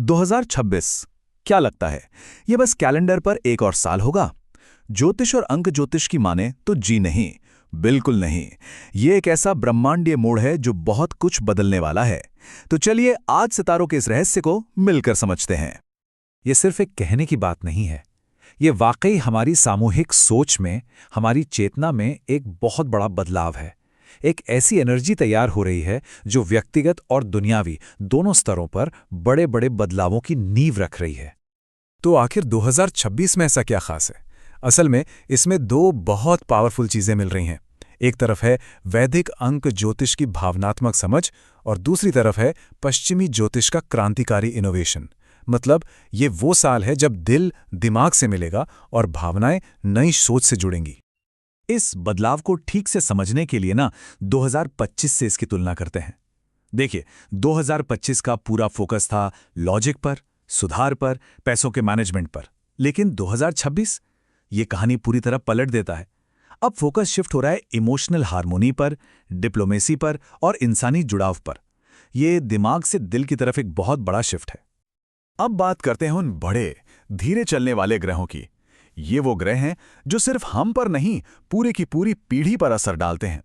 2026 क्या लगता है, ये बस कैलेंडर पर एक और साल होगा? ज्योतिष और अंक ज्योतिष की माने तो जी नहीं, बिल्कुल नहीं। ये एक ऐसा ब्रह्मांडीय मोड़ है जो बहुत कुछ बदलने वाला है। तो चलिए आज सितारों के इस रहस्य को मिलकर समझते हैं। ये सिर्फ एक कहने की बात नहीं है, ये वाकई हमारी सामूहिक सोच में, हमारी चेतना में एक बहुत बड़ा बदलाव है। एक ऐसी एनर्जी तैयार हो रही है जो व्यक्तिगत और दुनियावी दोनों स्तरों पर बड़े बड़े बदलावों की नींव रख रही है। तो आखिर 2026 में ऐसा क्या खास है? असल में इसमें दो बहुत पावरफुल चीजें मिल रही हैं। एक तरफ है वैदिक अंक ज्योतिष की भावनात्मक समझ और दूसरी तरफ है पश्चिमी ज्योतिष का क्रांतिकारी इनोवेशन। मतलब ये वो साल है जब दिल दिमाग से मिलेगा और भावनाएं नई सोच से जुड़ेंगी। इस बदलाव को ठीक से समझने के लिए 2025 से इसकी तुलना करते हैं। देखिए, 2025 का पूरा फोकस था लॉजिक पर, सुधार पर, पैसों के मैनेजमेंट पर। लेकिन 2026 ये कहानी पूरी तरह पलट देता है। अब फोकस शिफ्ट हो रहा है इमोशनल हार्मोनी पर, डिप्लोमेसी पर और इंसानी जुड़ाव पर। ये दिमाग से दिल की तरफ एक बहुत बड़ा शिफ्ट है। अब बात करते हैं उन बड़े, धीरे चलने वाले ग्रहों की। ये वो ग्रह हैं जो सिर्फ हम पर नहीं, पूरे की पूरी पीढ़ी पर असर डालते हैं।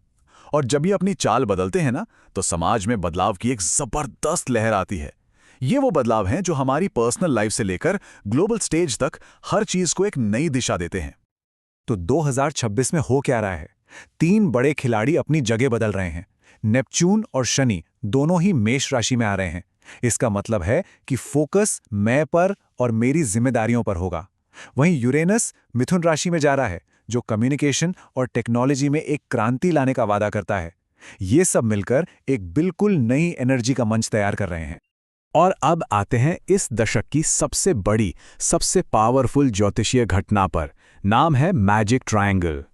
और जब ये अपनी चाल बदलते हैं तो समाज में बदलाव की एक जबरदस्त लहर आती है। ये वो बदलाव हैं जो हमारी पर्सनल लाइफ से लेकर ग्लोबल स्टेज तक हर चीज को एक नई दिशा देते हैं। तो 2026 में हो क्या रहा है? तीन बड़े खिलाड़ी अपनी जगह बदल रहे हैं। नेपच्यून और शनि दोनों ही मेष राशि में आ रहे हैं। इसका मतलब है कि फोकस मैं पर और मेरी जिम्मेदारियों पर होगा। वहीं यूरेनस मिथुन राशि में जा रहा है, जो कम्युनिकेशन और टेक्नोलॉजी में एक क्रांति लाने का वादा करता है। ये सब मिलकर एक बिल्कुल नई एनर्जी का मंच तैयार कर रहे हैं। और अब आते हैं इस दशक की सबसे बड़ी, सबसे पावरफुल ज्योतिषीय घटना पर। नाम है मैजिक ट्रायंगल।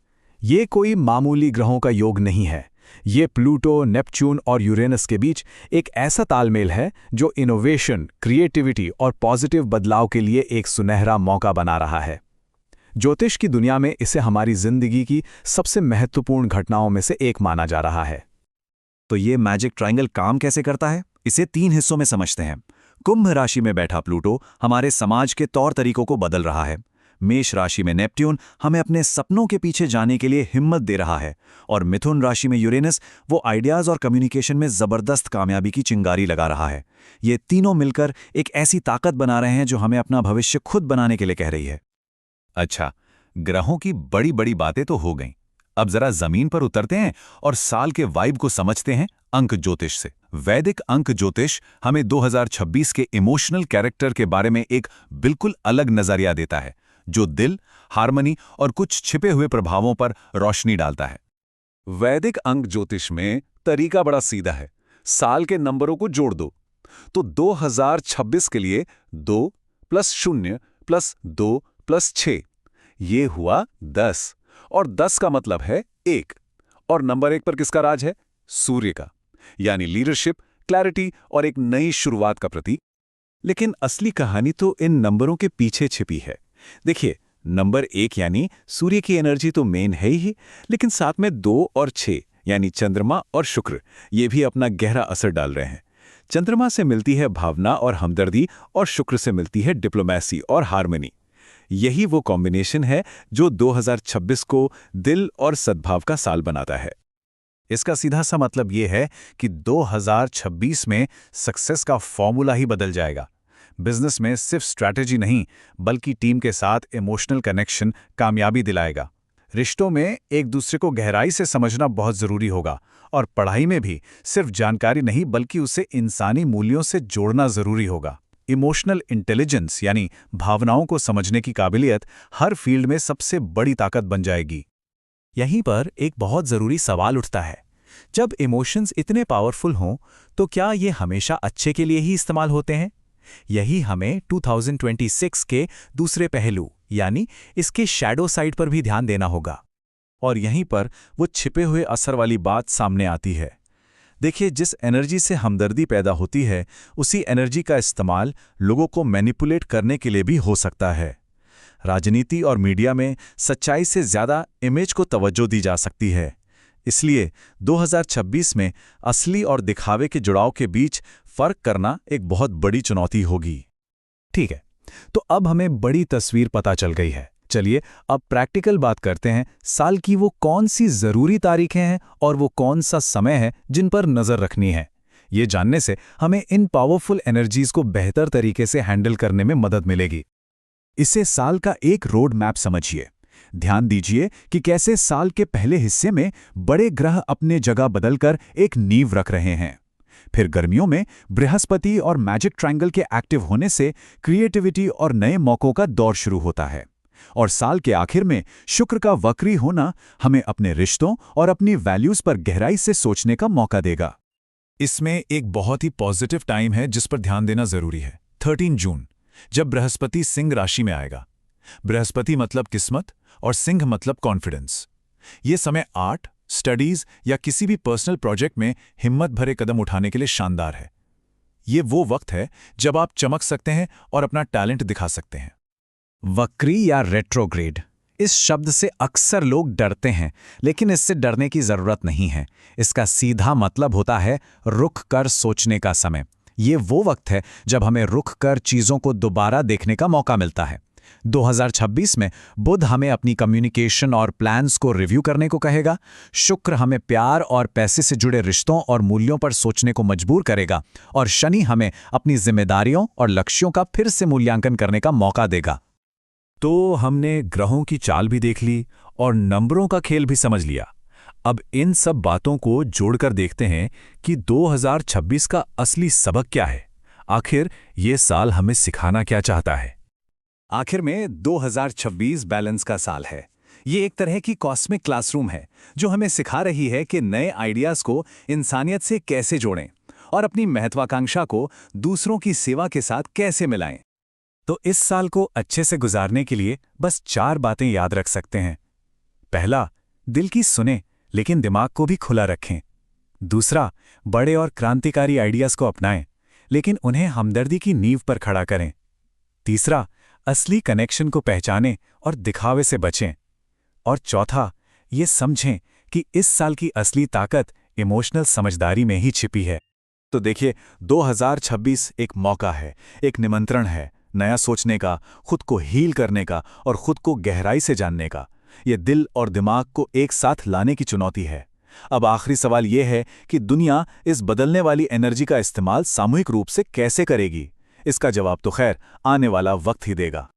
ये कोई मामूली ग्रहों का योग नहीं है। ये प्लूटो, नेपच्यून और यूरेनस के बीच एक ऐसा तालमेल है जो इनोवेशन, क्रिएटिविटी और पॉजिटिव बदलाव के लिए एक सुनहरा मौका बना रहा है। ज्योतिष की दुनिया में इसे हमारी जिंदगी की सबसे महत्वपूर्ण घटनाओं में से एक माना जा रहा है। तो ये मैजिक ट्रायंगल काम कैसे करता है, इसे 3 हिस्सों में समझते हैं। कुंभ राशि में बैठा प्लूटो हमारे समाज के तौर तरीकों को बदल रहा है। मेष राशि में नेपट्यून हमें अपने सपनों के पीछे जाने के लिए हिम्मत दे रहा है। और मिथुन राशि में यूरेनस वो आइडियाज और कम्युनिकेशन में जबरदस्त कामयाबी की चिंगारी लगा रहा है। ये तीनों मिलकर एक ऐसी ताकत बना रहे हैं जो हमें अपना भविष्य खुद बनाने के लिए कह रही है। अच्छा, ग्रहों की बड़ी बड़ी बातें तो हो गईं। अब जरा जमीन पर उतरते हैं और साल के वाइब को समझते हैं अंक ज्योतिष से। वैदिक अंक ज्योतिष हमें 2026 के इमोशनल कैरेक्टर के बारे में एक बिल्कुल अलग नजरिया देता है, जो दिल, हार्मनी और कुछ छिपे हुए प्रभावों पर रोशनी डालता है। वैदिक अंक ज्योतिष में तरीका बड़ा सीधा है। साल के नंबरों को जोड़ दो। तो 2026 के लिए 2 + 0 + 2 + 6, ये हुआ 10। और 10 का मतलब है 1। और नंबर 1 पर किसका राज है? सूर्य का, यानी लीडरशिप, क्लैरिटी और एक नई शुरुआत का प्रतीक। लेकिन असली कहानी तो इन नंबरों के पीछे छिपी है। देखिए, नंबर 1 यानी सूर्य की एनर्जी तो मेन है ही, लेकिन साथ में 2 और 6 यानी चंद्रमा और शुक्र, ये भी अपना गहरा असर डाल रहे हैं। चंद्रमा से मिलती है भावना और हमदर्दी और शुक्र से मिलती है डिप्लोमेसी और हार्मनी। यही वो कॉम्बिनेशन है जो 2026 को दिल और सद्भाव का साल बनाता है। इसका सीधा सा मतलब ये है कि 2026 में सक्सेस का फॉर्मूला ही बदल जाएगा। बिजनेस में सिर्फ स्ट्रैटेजी नहीं, बल्कि टीम के साथ इमोशनल कनेक्शन कामयाबी दिलाएगा। रिश्तों में एक दूसरे को गहराई से समझना बहुत जरूरी होगा। और पढ़ाई में भी सिर्फ जानकारी नहीं, बल्कि उसे इंसानी मूल्यों से जोड़ना जरूरी होगा। इमोशनल इंटेलिजेंस यानी भावनाओं को समझने की काबिलियत हर फील्ड में सबसे बड़ी ताकत बन जाएगी। यहीं पर एक बहुत जरूरी सवाल उठता है, जब इमोशंस इतने पावरफुल हों तो क्या ये हमेशा अच्छे के लिए ही इस्तेमाल होते हैं? यही हमें 2026 के दूसरे पहलू यानी इसके शैडो साइड पर भी ध्यान देना होगा। और यहीं पर वो छिपे हुए असर वाली बात सामने आती है। देखिए, जिस एनर्जी से हमदर्दी पैदा होती है, उसी एनर्जी का इस्तेमाल लोगों को मैनिपुलेट करने के लिए भी हो सकता है। राजनीति और मीडिया में सच्चाई से ज्यादा इमेज को तवज्जो दी जा सकती है। इसलिए 2026 में असली और दिखावे के जुड़ाव के बीच फर्क करना एक बहुत बड़ी चुनौती होगी। ठीक है, तो अब हमें बड़ी तस्वीर पता चल गई है। चलिए अब प्रैक्टिकल बात करते हैं। साल की वो कौन सी ज़रूरी तारीखें हैं और वो कौन सा समय है जिन पर नज़र रखनी है। ये जानने से हमें इन पावरफुल एनर्जीज को बेहतर तरीके से हैंडल करने में मदद मिलेगी। इसे साल का एक रोड मैप समझिए। ध्यान दीजिए कि कैसे साल के पहले हिस्से में बड़े ग्रह अपने जगह बदलकर एक नींव रख रहे हैं। फिर गर्मियों में बृहस्पति और मैजिक ट्रायंगल के एक्टिव होने से क्रिएटिविटी और नए मौक़ों का दौर शुरू होता है। और साल के आखिर में शुक्र का वक्री होना हमें अपने रिश्तों और अपनी वैल्यूज पर गहराई से सोचने का मौका देगा। इसमें एक बहुत ही पॉजिटिव टाइम है जिस पर ध्यान देना जरूरी है। 13 जून, जब बृहस्पति सिंह राशि में आएगा। बृहस्पति मतलब किस्मत और सिंह मतलब कॉन्फिडेंस। ये समय आर्ट, स्टडीज या किसी भी पर्सनल प्रोजेक्ट में हिम्मत भरे कदम उठाने के लिए शानदार है। ये वो वक्त है जब आप चमक सकते हैं और अपना टैलेंट दिखा सकते हैं। वक्री या रेट्रोग्रेड, इस शब्द से अक्सर लोग डरते हैं, लेकिन इससे डरने की जरूरत नहीं है। इसका सीधा मतलब होता है रुक कर सोचने का समय। ये वो वक्त है जब हमें रुक कर चीज़ों को दोबारा देखने का मौका मिलता है। 2026 में बुध हमें अपनी कम्युनिकेशन और प्लान्स को रिव्यू करने को कहेगा। शुक्र हमें प्यार और पैसे से जुड़े रिश्तों और मूल्यों पर सोचने को मजबूर करेगा। और शनि हमें अपनी जिम्मेदारियों और लक्ष्यों का फिर से मूल्यांकन करने का मौका देगा। तो हमने ग्रहों की चाल भी देख ली और नंबरों का खेल भी समझ लिया। अब इन सब बातों को जोड़कर देखते हैं कि 2026 का असली सबक क्या है। आखिर ये साल हमें सिखाना क्या चाहता है। आखिर में 2026 बैलेंस का साल है। ये एक तरह की कॉस्मिक क्लासरूम है जो हमें सिखा रही है कि नए आइडियाज़ को इंसानियत से कैसे जोड़ें और अपनी महत्वाकांक्षा को दूसरों की सेवा के साथ कैसे मिलाएं। तो इस साल को अच्छे से गुजारने के लिए बस 4 बातें याद रख सकते हैं। पहला, दिल की सुने लेकिन दिमाग को भी खुला रखें। दूसरा, बड़े और क्रांतिकारी आइडियाज़ को अपनाएं लेकिन उन्हें हमदर्दी की नींव पर खड़ा करें। तीसरा, असली कनेक्शन को पहचानें और दिखावे से बचें। और चौथा, ये समझें कि इस साल की असली ताकत इमोशनल समझदारी में ही छिपी है। तो देखिए, 2026 एक मौका है, एक निमंत्रण है नया सोचने का, खुद को हील करने का और खुद को गहराई से जानने का। ये दिल और दिमाग को एक साथ लाने की चुनौती है। अब आखिरी सवाल ये है कि दुनिया इस बदलने वाली एनर्जी का इस्तेमाल सामूहिक रूप से कैसे करेगी। इसका जवाब तो खैर आने वाला वक्त ही देगा।